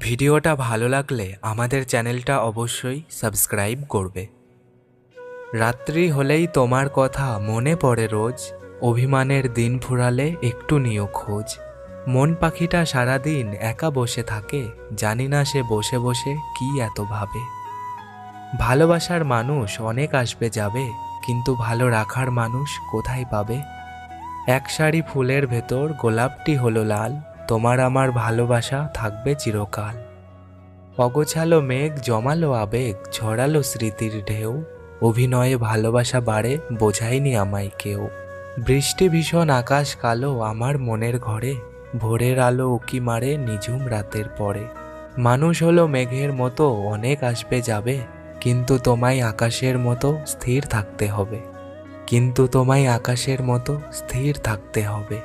ভিডিওটা ভালো লাগলে আমাদের চ্যানেলটা অবশ্যই সাবস্ক্রাইব করবে। রাত্রি হলেই তোমার কথা মনে পড়ে রোজ, অভিমানের দিন ফুরালে একটু নিও খোঁজ। মন পাখিটা সারাদিন একা বসে থাকে, জানি না সে বসে বসে কি এত ভাবে। ভালোবাসার মানুষ অনেক আসবে যাবে, কিন্তু ভালো রাখার মানুষ কোথায় পাবে? এক সারি ফুলের ভেতর গোলাপটি হলো লাল, তোমার আমার ভালোবাসা থাকবে চিরকাল। অগোছালো মেঘ জমালো আবেগ, ঝরালো স্মৃতির ঢেউ, অভিনয়ে ভালোবাসা বাড়ে বোঝায়নি আমায় কেউ। বৃষ্টি ভীষণ আকাশ কালো আমার মনের ঘরে, ভোরের আলো উকি মারে নিঝুম রাতের পরে। মানুষ হলো মেঘের মতো অনেক আসবে যাবে, কিন্তু তোমায় আকাশের মতো স্থির থাকতে হবে, কিন্তু তোমায় আকাশের মতো স্থির থাকতে হবে।